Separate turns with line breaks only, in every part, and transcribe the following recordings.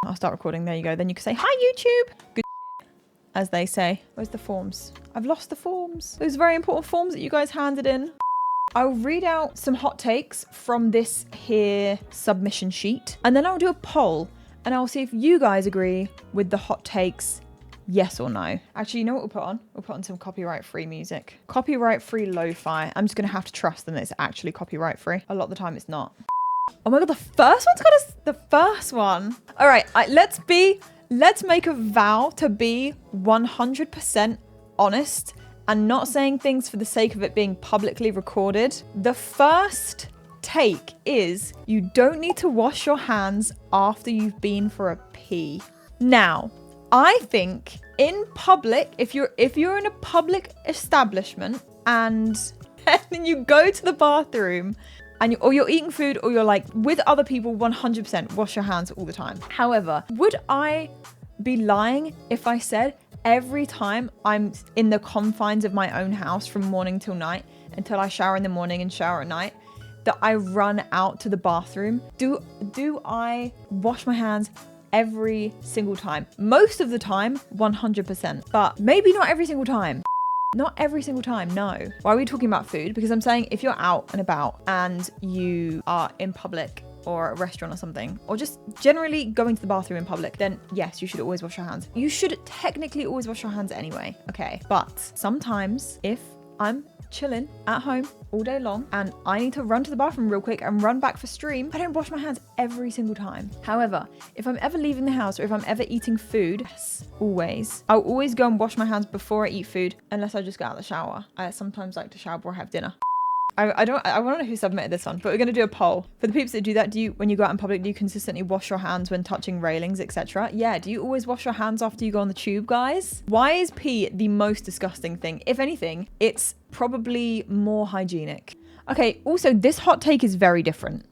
I'll start recording. There you go. Then you can say, hi, YouTube. Good as they say. Where's the forms? I've lost the forms. Those very important forms that you guys handed in. I'll read out some hot takes from this here submission sheet, and then I'll do a poll, and I'll see if you guys agree with the hot takes, yes or no. Actually, you know what we'll put on? We'll put on some copyright-free music. Copyright-free lo-fi. I'm just going to have to trust them that it's actually copyright-free. A lot of the time it's not. Oh my God, the first one's got us. The first one. All right, let's make a vow to be 100% honest and not saying things for the sake of it being publicly recorded. The first take is you don't need to wash your hands after you've been for a pee. Now, I think in public, if you're in a public establishment and then you go to the bathroom and or you're eating food or you're like with other people, 100% wash your hands all the time. However, would I be lying if I said every time I'm in the confines of my own house from morning till night until I shower in the morning and shower at night, that I run out to the bathroom? Do I wash my hands every single time? Most of the time, 100%, but maybe not every single time. Not every single time, no. Why are we talking about food? Because I'm saying if you're out and about and you are in public or a restaurant or something, or just generally going to the bathroom in public, then yes, you should always wash your hands. You should technically always wash your hands anyway, okay? But sometimes if I'm chilling at home all day long and I need to run to the bathroom real quick and run back for stream, I don't wash my hands every single time. However, if I'm ever leaving the house or if I'm ever eating food, yes, always. I'll always go and wash my hands before I eat food, unless I just get out of the shower. I sometimes like to shower before I have dinner. I want to know who submitted this one, but we're going to do a poll. For the people that do that, when you go out in public, do you consistently wash your hands when touching railings, etc.? Yeah, do you always wash your hands after you go on the tube, guys? Why is pee the most disgusting thing? If anything, it's probably more hygienic. Okay, also, this hot take is very different.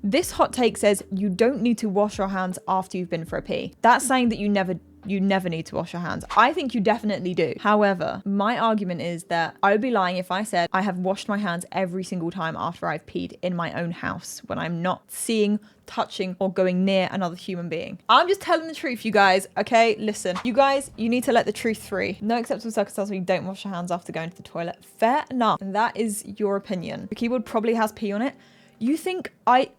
This hot take says you don't need to wash your hands after you've been for a pee. That's saying that you never need to wash your hands. I think you definitely do. However, my argument is that I would be lying if I said I have washed my hands every single time after I've peed in my own house when I'm not seeing, touching, or going near another human being. I'm just telling the truth, you guys. Okay, listen. You guys, you need to let the truth free. No acceptable circumstances where you don't wash your hands after going to the toilet. Fair enough. And that is your opinion. The keyboard probably has pee on it. You think I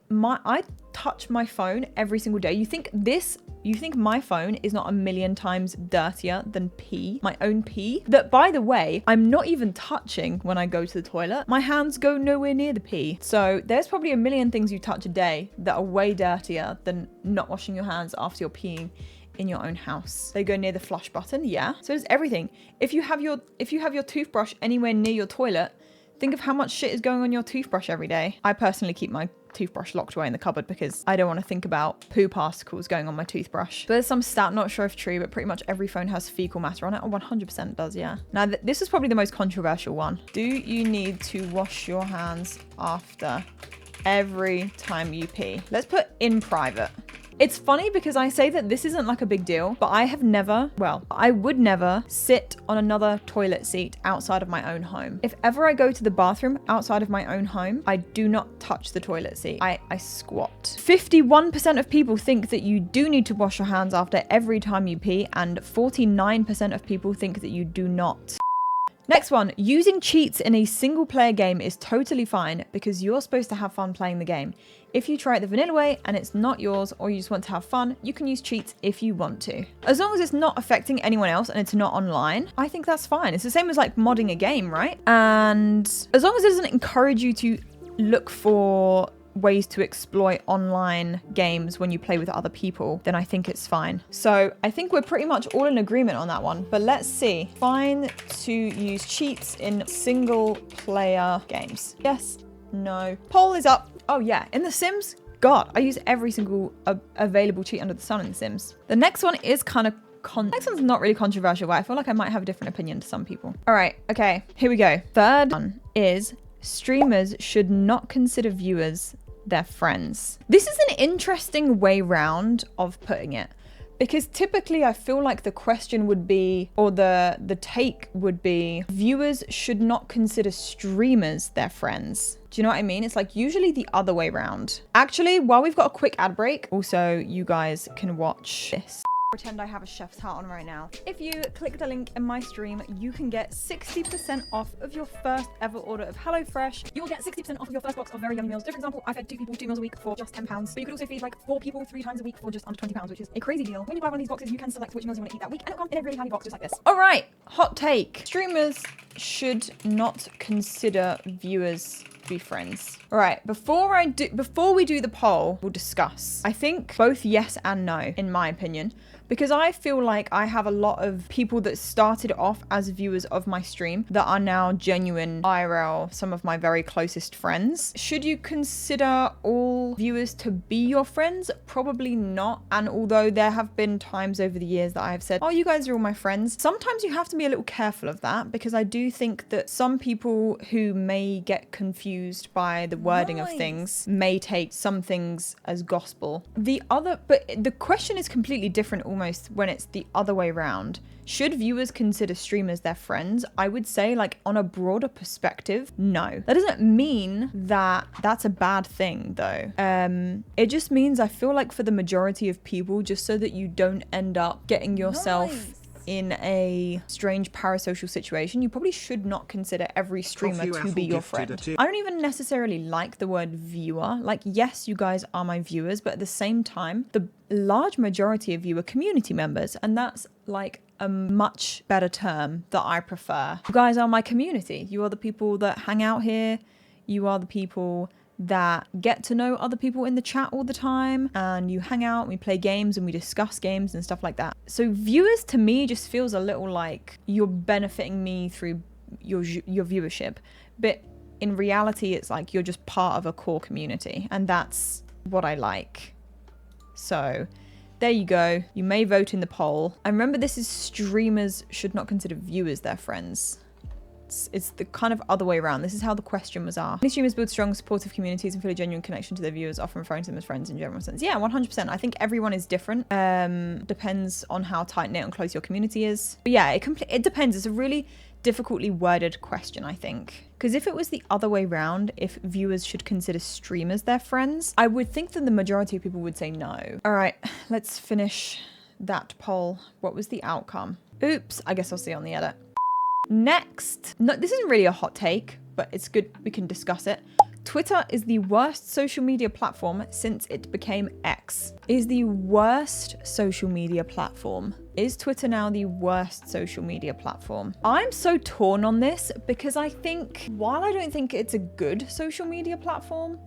touch my phone every single day? You think my phone is not a million times dirtier than pee, my own pee? That, by the way, I'm not even touching when I go to the toilet. My hands go nowhere near the pee. So there's probably a million things you touch a day that are way dirtier than not washing your hands after you're peeing in your own house. They go near the flush button, yeah. So does everything. If you have your toothbrush anywhere near your toilet, think of how much shit is going on your toothbrush every day. I personally keep my toothbrush locked away in the cupboard because I don't want to think about poo particles going on my toothbrush. But there's some stat, not sure if true, but pretty much every phone has fecal matter on it. 100% does, yeah. Now, this is probably the most controversial one. Do you need to wash your hands after every time you pee? Let's put in private. It's funny because I say that this isn't like a big deal, but I would never sit on another toilet seat outside of my own home. If ever I go to the bathroom outside of my own home, I do not touch the toilet seat. I squat. 51% of people think that you do need to wash your hands after every time you pee, and 49% of people think that you do not. Next one, using cheats in a single player game is totally fine because you're supposed to have fun playing the game. If you try it the vanilla way and it's not yours, or you just want to have fun, you can use cheats if you want to. As long as it's not affecting anyone else and it's not online, I think that's fine. It's the same as like modding a game, right? And as long as it doesn't encourage you to look for ways to exploit online games when you play with other people, then I think it's fine. So I think we're pretty much all in agreement on that one, but let's see. Fine to use cheats in single player games. Yes, no. Poll is up. Oh yeah, in The Sims, God, I use every single available cheat under the sun in The Sims. The next one is kind of next one's not really controversial, but I feel like I might have a different opinion to some people. All right, okay, here we go. Third one is streamers should not consider viewers their friends. This is an interesting way round of putting it, Because typically I feel like the question would be, or the take would be, viewers should not consider streamers their friends. Do you know what I mean? It's like usually the other way around. Actually, while we've got a quick ad break, also you guys can watch this. Pretend I have a chef's hat on right now. If you click the link in my stream, you can get 60% off of your first ever order of HelloFresh. You'll get 60% off of your first box of very yummy meals. So for example, I fed 2 people 2 meals a week for just £10. But you could also feed like 4 people 3 times a week for just under £20, which is a crazy deal. When you buy one of these boxes, you can select which meals you want to eat that week, and it'll come in a really handy box just like this. All right, hot take. Streamers should not consider viewers be friends. All right, before we do the poll, we'll discuss. I think both yes and no, in my opinion, because I feel like I have a lot of people that started off as viewers of my stream that are now genuine IRL, some of my very closest friends. Should you consider all viewers to be your friends? Probably not. And although there have been times over the years that I've said, oh, you guys are all my friends, sometimes you have to be a little careful of that, because I do think that some people who may get confused by the wording of things may take some things as gospel. But the question is completely different almost when it's the other way around. Should viewers consider streamers their friends? I would say, like, on a broader perspective, no. That doesn't mean that that's a bad thing, though. It just means I feel like for the majority of people, just so that you don't end up getting yourself in a strange parasocial situation, you probably should not consider every streamer to be your friend. I don't even necessarily like the word viewer. Like, yes, you guys are my viewers, but at the same time, the large majority of you are community members, and that's like a much better term that I prefer. You guys are my community. You are the people that hang out here. You are the people that get to know other people in the chat all the time, and you hang out and we play games and we discuss games and stuff like that. So viewers to me just feels a little like you're benefiting me through your viewership, but in reality it's like you're just part of a core community, and that's what I like. So there you go. You may vote in the poll. And remember, this is streamers should not consider viewers their friends. It's the kind of other way around. This is how the question was asked. Many streamers build strong, supportive communities and feel a genuine connection to their viewers, often referring to them as friends in general sense. Yeah, 100%. I think everyone is different. Depends on how tight-knit and close your community is. But yeah, it depends. It's a really difficultly worded question, I think. Because if it was the other way around, if viewers should consider streamers their friends, I would think that the majority of people would say no. All right, let's finish that poll. What was the outcome? Oops, I guess I'll see on the edit. Next, no, this isn't really a hot take, but it's good we can discuss it. Twitter is the worst social media platform since it became X. Is the worst social media platform. Is Twitter now the worst social media platform? I'm so torn on this because I think, while I don't think it's a good social media platform,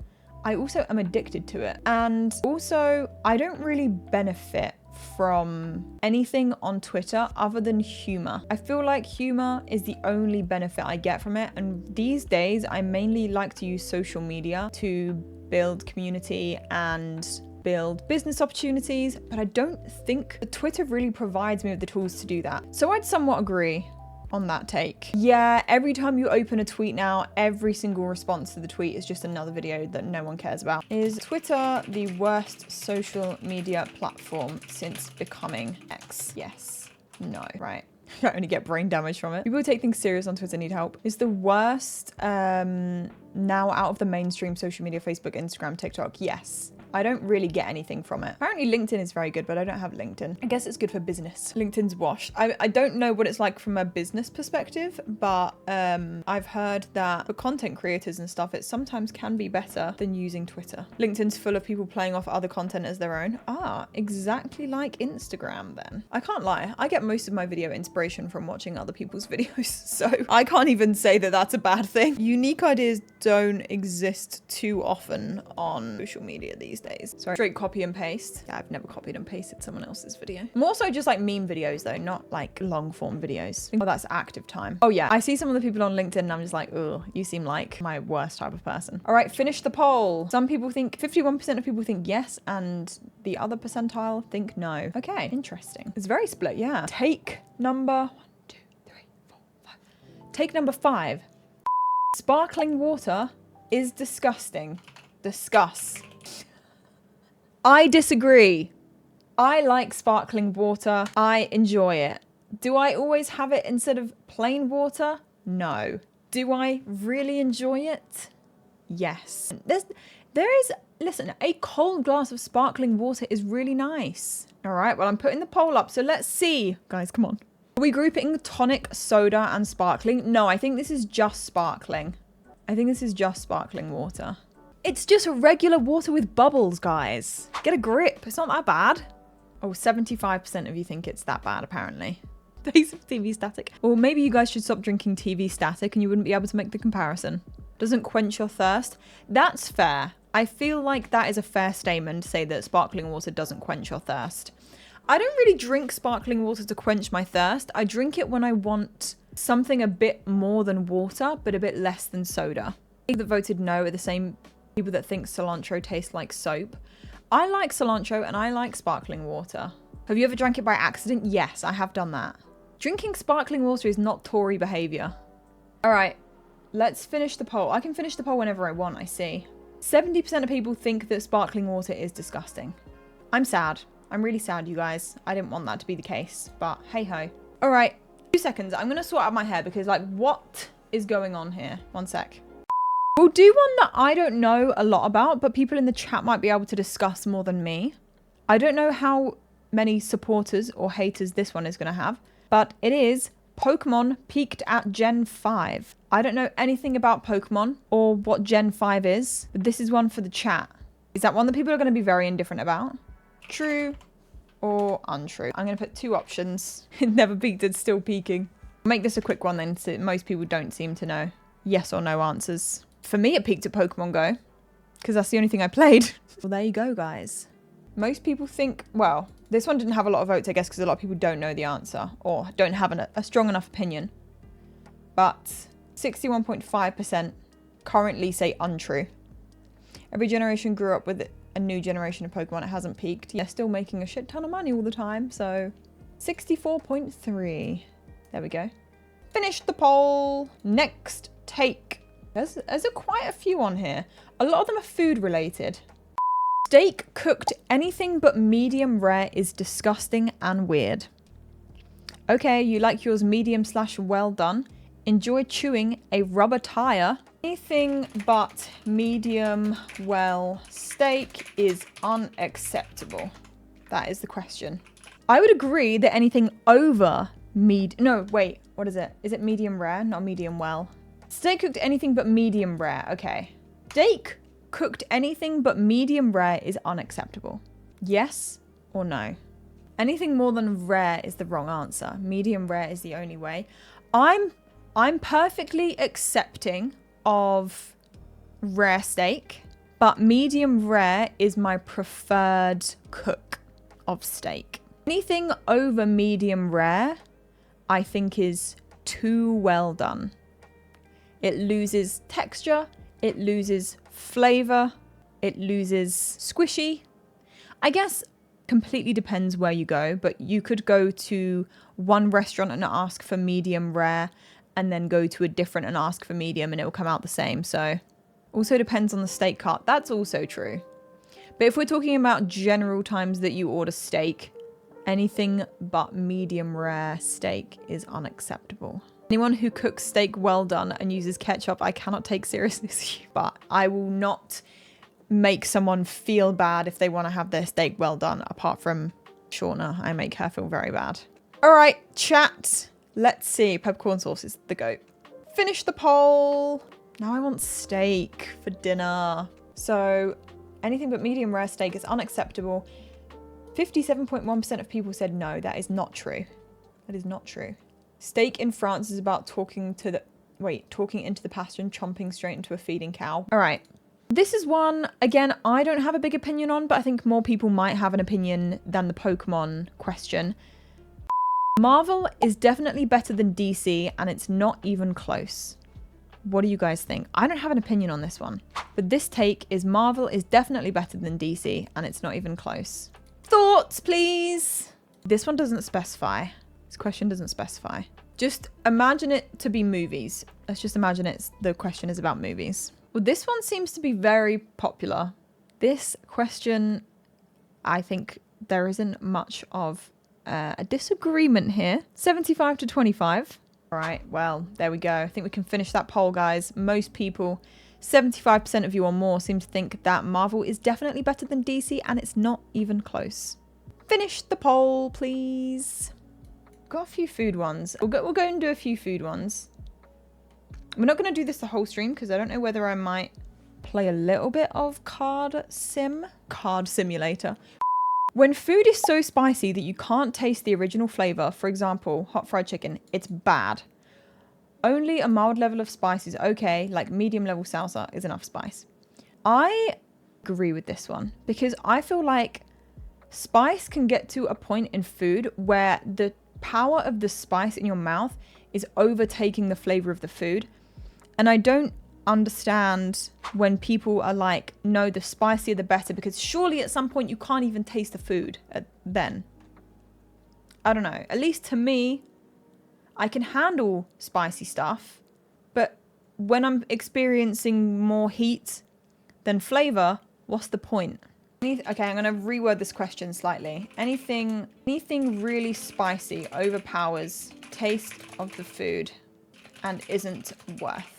I also am addicted to it. And also, I don't really benefit from anything on Twitter other than humor. I feel like humor is the only benefit I get from it, and these days I mainly like to use social media to build community and build business opportunities, but I don't think that Twitter really provides me with the tools to do that. So I'd somewhat agree on that take. Yeah, every time you open a tweet now, every single response to the tweet is just another video that no one cares about. Is Twitter the worst social media platform since becoming X? Yes. No. Right. I only get brain damage from it. People who take things serious on Twitter need help. Is the worst now out of the mainstream social media, Facebook, Instagram, TikTok? Yes. I don't really get anything from it. Apparently LinkedIn is very good, but I don't have LinkedIn. I guess it's good for business. LinkedIn's wash. I don't know what it's like from a business perspective, but I've heard that for content creators and stuff, it sometimes can be better than using Twitter. LinkedIn's full of people playing off other content as their own. Ah, exactly like Instagram then. I can't lie. I get most of my video inspiration from watching other people's videos, so I can't even say that that's a bad thing. Unique ideas don't exist too often on social media these days. Sorry, straight copy and paste. Yeah, I've never copied and pasted someone else's video. More so just like meme videos though, not like long form videos. Oh, that's active time. Oh yeah, I see some of the people on LinkedIn and I'm just like, oh, you seem like my worst type of person. All right, finish the poll. Some people think, 51% of people think yes, and the other percentile think no. Okay, interesting. It's very split, yeah. Take number 1, 2, 3, 4, 5. Take number 5. Sparkling water is disgusting. Discuss. I disagree. I like sparkling water. I enjoy it. Do I always have it instead of plain water? No. Do I really enjoy it? Yes. Listen, a cold glass of sparkling water is really nice. All right, well, I'm putting the poll up, so let's see. Guys, come on. Are we grouping tonic, soda, and sparkling? No, I think this is just sparkling. I think this is just sparkling water. It's just regular water with bubbles, guys. Get a grip. It's not that bad. Oh, 75% of you think it's that bad, apparently. Taste of TV static. Well, maybe you guys should stop drinking TV static and you wouldn't be able to make the comparison. Doesn't quench your thirst. That's fair. I feel like that is a fair statement to say that sparkling water doesn't quench your thirst. I don't really drink sparkling water to quench my thirst. I drink it when I want something a bit more than water, but a bit less than soda. People that voted no are the same people that think cilantro tastes like soap. I like cilantro and I like sparkling water. Have you ever drank it by accident? Yes, I have done that. Drinking sparkling water is not Tory behaviour. All right, let's finish the poll. I can finish the poll whenever I want, I see. 70% of people think that sparkling water is disgusting. I'm sad. I'm really sad, you guys. I didn't want that to be the case, but hey ho. All right, 2 seconds. I'm going to sort out my hair because, like, what is going on here? 1 sec. We'll do one that I don't know a lot about, but people in the chat might be able to discuss more than me. I don't know how many supporters or haters this one is going to have, but it is Pokemon peaked at Gen 5. I don't know anything about Pokemon or what Gen 5 is, but this is one for the chat. Is that one that people are going to be very indifferent about? True or untrue? I'm going to put 2 options. It never peaked, it's still peaking. I'll make this a quick one then, so most people don't seem to know yes or no answers. For me, it peaked at Pokemon Go, because that's the only thing I played. Well, there you go, guys. Most people think, well, this one didn't have a lot of votes, I guess, because a lot of people don't know the answer or don't have a strong enough opinion. But 61.5% currently say untrue. Every generation grew up with a new generation of Pokemon. It hasn't peaked. They're still making a shit ton of money all the time, so 64.3. There we go. Finished the poll. Next take. There's quite a few on here. A lot of them are food related. Steak cooked anything but medium rare is disgusting and weird. Okay, you like yours medium / well done. Enjoy chewing a rubber tire. Anything but medium well steak is unacceptable. That is the question. I would agree that anything over no, wait, what is it? Is it medium rare, not medium well? Steak cooked anything but medium rare. Okay. Steak cooked anything but medium rare is unacceptable. Yes or no? Anything more than rare is the wrong answer. Medium rare is the only way. I'm perfectly accepting of rare steak, but medium rare is my preferred cook of steak. Anything over medium rare, I think is too well done. It loses texture, it loses flavor, it loses squishy. I guess completely depends where you go, but you could go to one restaurant and ask for medium rare and then go to a different and ask for medium and it will come out the same. So also depends on the steak cart. That's also true. But if we're talking about general times that you order steak, anything but medium rare steak is unacceptable. Anyone who cooks steak well done and uses ketchup, I cannot take seriously, but I will not make someone feel bad if they want to have their steak well done, apart from Shauna. I make her feel very bad. All right, chat. Let's see. Peppercorn sauce is the goat. Finish the poll. Now I want steak for dinner. So anything but medium rare steak is unacceptable. 57.1% of people said no. That is not true. That is not true. Steak in France is about talking into the pasture and chomping straight into a feeding cow. All right. This is one, again, I don't have a big opinion on, but I think more people might have an opinion than the Pokemon question. Marvel is definitely better than DC, and it's not even close. What do you guys think? I don't have an opinion on this one, but this take is Marvel is definitely better than DC, and it's not even close. Thoughts, please? This one doesn't specify. This question doesn't specify. Just imagine it to be movies. Let's just imagine the question is about movies. Well, this one seems to be very popular. This question, I think, there isn't much of a disagreement here. 75 to 25. All right, well, there we go. I think we can finish that poll, guys. Most people, 75% of you or more, seem to think that Marvel is definitely better than DC, and it's not even close. Finish the poll, please. Got a few food ones. We'll go and do a few food ones. We're not going to do this the whole stream because I don't know whether I might play a little bit of card simulator. When food is so spicy that you can't taste the original flavor, for example, hot fried chicken, it's bad. Only a mild level of spice is okay, like medium level salsa is enough spice. I agree with this one because I feel like spice can get to a point in food where the power of the spice in your mouth is overtaking the flavor of the food. And I don't understand when people are like, no, the spicier the better, because surely at some point you can't even taste the food then. I don't know. At least to me, I can handle spicy stuff, but when I'm experiencing more heat than flavor, what's the point? Okay, I'm going to reword this question slightly. Anything really spicy overpowers taste of the food and isn't worth.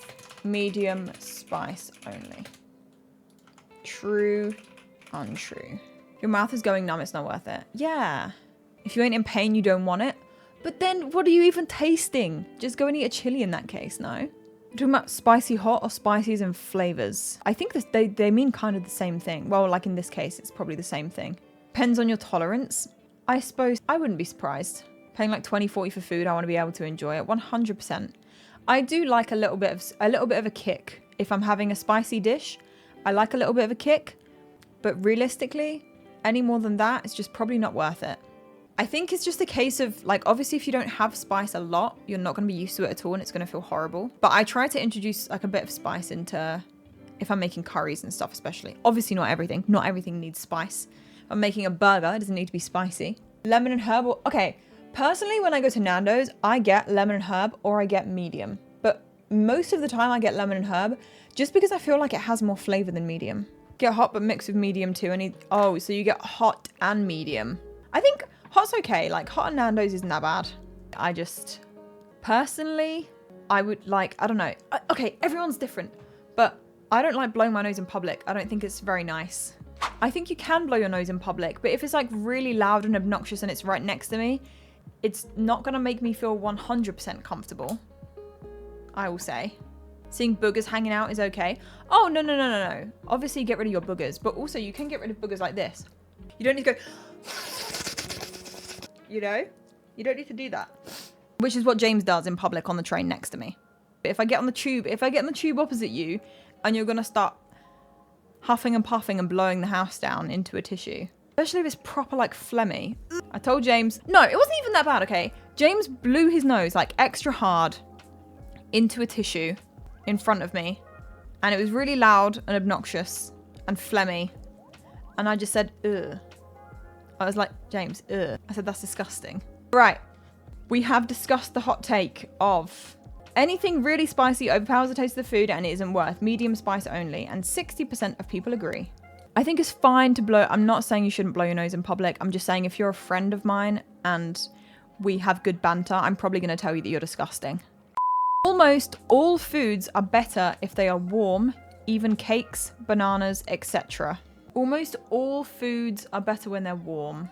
Medium spice only. True, untrue. Your mouth is going numb, it's not worth it. Yeah. If you ain't in pain, you don't want it. But then what are you even tasting? Just go and eat a chili in that case, no? You're talking about spicy hot or spices and flavors. I think this, they mean kind of the same thing. Well, like in this case, it's probably the same thing. Depends on your tolerance. I suppose I wouldn't be surprised. Paying like 20, 40 for food, I want to be able to enjoy it 100%. I do like a little bit of a kick. If I'm having a spicy dish, I like a little bit of a kick, but realistically, any more than that, it's just probably not worth it. I think it's just a case of like, obviously if you don't have spice a lot, you're not going to be used to it at all and it's going to feel horrible. But I try to introduce like a bit of spice into, if I'm making curries and stuff especially. Obviously not everything needs spice. If I'm making a burger, it doesn't need to be spicy. Lemon and herb, okay. Personally, when I go to Nando's, I get lemon and herb or I get medium. But most of the time I get lemon and herb just because I feel like it has more flavor than medium. Get hot but mix with medium too. Oh, so you get hot and medium. I think hot's okay. Like hot and Nando's isn't that bad. I just, personally, I would like, I don't know. Okay, everyone's different. But I don't like blowing my nose in public. I don't think it's very nice. I think you can blow your nose in public. But if it's like really loud and obnoxious and it's right next to me, it's not going to make me feel 100% comfortable, I will say. Seeing boogers hanging out is okay. Oh, no. Obviously, get rid of your boogers. But also, you can get rid of boogers like this. You don't need to go, you know? You don't need to do that. Which is what James does in public on the train next to me. But if I get on the tube opposite you, and you're going to start huffing and puffing and blowing the house down into a tissue. Especially if it's proper like phlegmy. I told James, no, it wasn't even that bad, okay? James blew his nose like extra hard into a tissue in front of me. And it was really loud and obnoxious and phlegmy. And I just said, ugh. I was like, James, ugh. I said, that's disgusting. Right. We have discussed the hot take of anything really spicy overpowers the taste of the food and it isn't worth. Medium spice only. And 60% of people agree. I think it's fine to blow. I'm not saying you shouldn't blow your nose in public. I'm just saying if you're a friend of mine and we have good banter, I'm probably going to tell you that you're disgusting. Almost all foods are better if they are warm, even cakes, bananas, etc. Almost all foods are better when they're warm.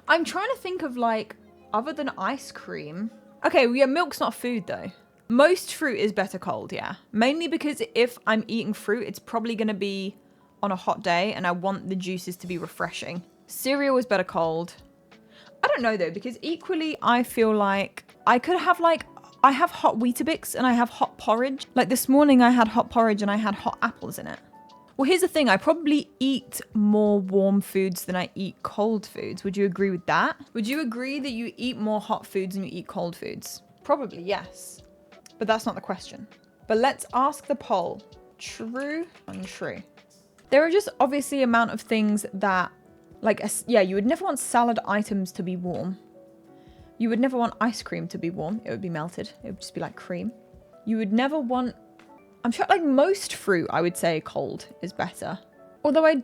I'm trying to think of like, other than ice cream. Okay, well, yeah, milk's not food though. Most fruit is better cold, yeah. Mainly because if I'm eating fruit, it's probably going to be on a hot day and I want the juices to be refreshing. Cereal is better cold. I don't know though, because equally I feel like I could have like, I have hot Weetabix and I have hot porridge. Like this morning I had hot porridge and I had hot apples in it. Well, here's the thing. I probably eat more warm foods than I eat cold foods. Would you agree with that? Would you agree that you eat more hot foods than you eat cold foods? Probably, yes. But that's not the question. But let's ask the poll. True, untrue. There are just obviously amount of things that, like, yeah, you would never want salad items to be warm. You would never want ice cream to be warm. It would be melted. It would just be like cream. You would never want, I'm sure like most fruit, I would say cold is better. Although I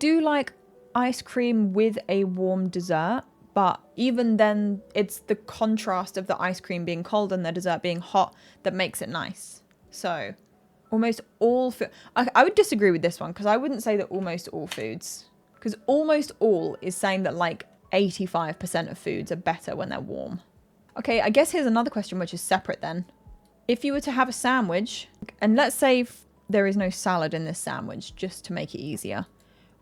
ice cream with a warm dessert, but even then it's the contrast of the ice cream being cold and the dessert being hot that makes it nice. So almost all food, I would disagree with this one because I wouldn't say that almost all foods, because almost all is saying that like 85% of foods are better when they're warm. Okay, I guess here's another question which is separate then. If you were to have a sandwich, and let's say there is no salad in this sandwich, just to make it easier,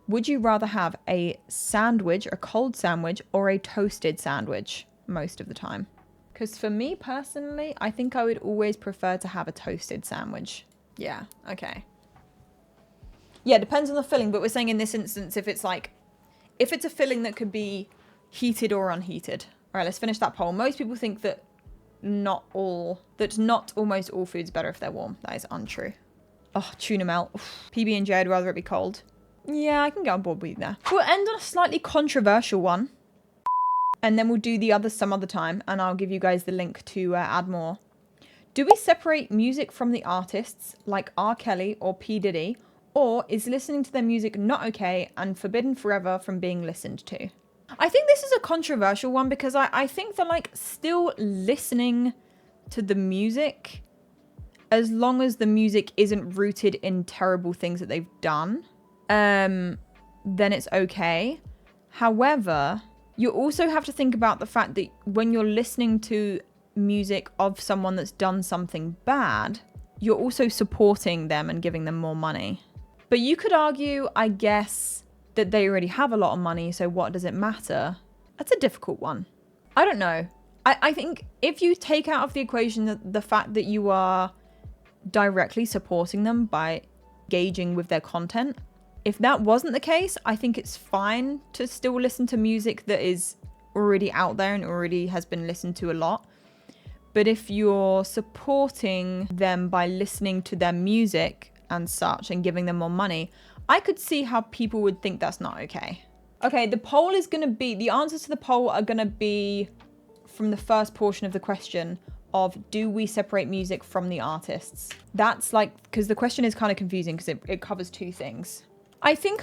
would you rather have a sandwich, a cold sandwich, or a toasted sandwich most of the time? Because for me personally, I think I would always prefer to have a toasted sandwich. Yeah, okay. Yeah, depends on the filling, but we're saying in this instance, if it's a filling that could be heated or unheated. All right, let's finish that poll. Most people think that not almost all food's better if they're warm. That is untrue. Oh, tuna melt. PB&J, I'd rather it be cold. Yeah, I can get on board with you there. We'll end on a slightly controversial one. And then we'll do the others some other time. And I'll give you guys the link to add more. Do we separate music from the artists, like R. Kelly or P. Diddy? Or is listening to their music not okay and forbidden forever from being listened to? I think this is a controversial one because I think that like still listening to the music, as long as the music isn't rooted in terrible things that they've done, then it's okay. However, you also have to think about the fact that when you're listening to music of someone that's done something bad, you're also supporting them and giving them more money. But you could argue, I guess, that they already have a lot of money, so what does it matter? That's a difficult one. I don't know. I think if you take out of the equation the fact that you are directly supporting them by engaging with their content, if that wasn't the case, I think it's fine to still listen to music that is already out there and already has been listened to a lot. But if you're supporting them by listening to their music and such and giving them more money, I could see how people would think that's not okay. Okay, the answers to the poll are going to be from the first portion of the question of, do we separate music from the artists? That's like, because the question is kind of confusing because it covers two things. I think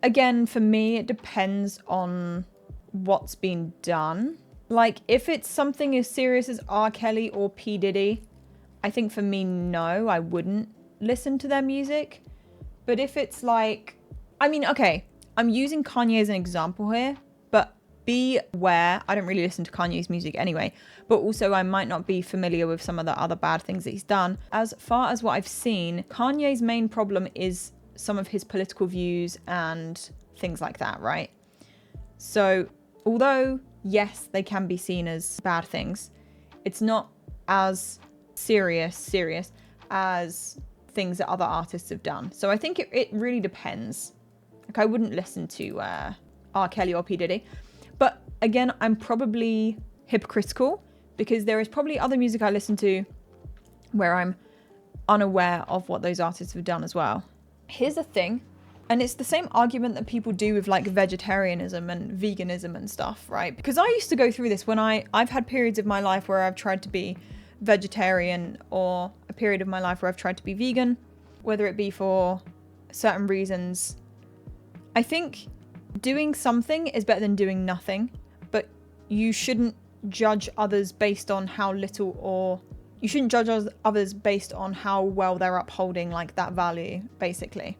again, for me, it depends on what's been done. Like, if it's something as serious as R. Kelly or P. Diddy, I think for me, no, I wouldn't listen to their music. But if it's like, I mean, okay, I'm using Kanye as an example here, but be aware, I don't really listen to Kanye's music anyway, but also I might not be familiar with some of the other bad things that he's done. As far as what I've seen, Kanye's main problem is some of his political views and things like that, right? So, although, yes, they can be seen as bad things, it's not as serious as things that other artists have done. So I think it really depends. Like, I wouldn't listen to R. Kelly or P. Diddy. But again, I'm probably hypocritical because there is probably other music I listen to where I'm unaware of what those artists have done as well. Here's the thing, and it's the same argument that people do with like vegetarianism and veganism and stuff, right? Because I used to go through this when I've had periods of my life where I've tried to be vegetarian, or a period of my life where I've tried to be vegan, whether it be for certain reasons. I think doing something is better than doing nothing, but you shouldn't judge others based on how little, or you shouldn't judge others based on how well they're upholding like that value, basically.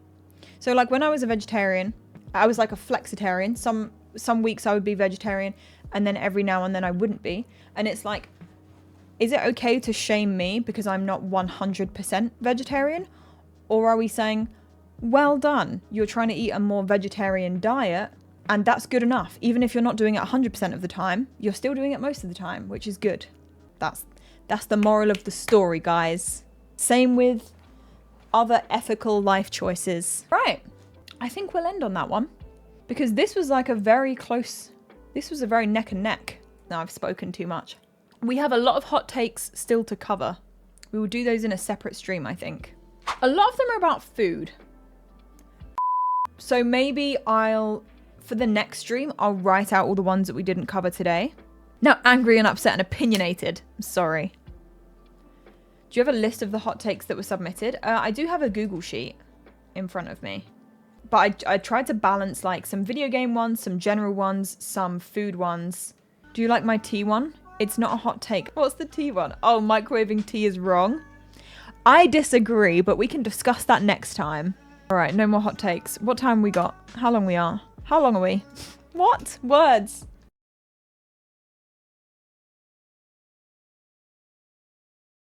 So like when I was a vegetarian, I was like a flexitarian. Some weeks I would be vegetarian, and then every now and then I wouldn't be. And it's like, is it okay to shame me because I'm not 100% vegetarian? Or are we saying, well done, you're trying to eat a more vegetarian diet, and that's good enough. Even if you're not doing it 100% of the time, you're still doing it most of the time, which is good. That's the moral of the story, guys. Same with other ethical life choices. Right, I think we'll end on that one. Because this was like this was a very neck and neck. Now I've spoken too much. We have a lot of hot takes still to cover. We will do those in a separate stream, I think. A lot of them are about food. So maybe for the next stream, I'll write out all the ones that we didn't cover today. Now, angry and upset and opinionated. I'm sorry. Do you have a list of the hot takes that were submitted? I do have a Google sheet in front of me. But I tried to balance like some video game ones, some general ones, some food ones. Do you like my tea one? It's not a hot take. What's the tea one? Oh, microwaving tea is wrong. I disagree, but we can discuss that next time. All right, no more hot takes. What time we got? How long we are? How long are we? What? Words.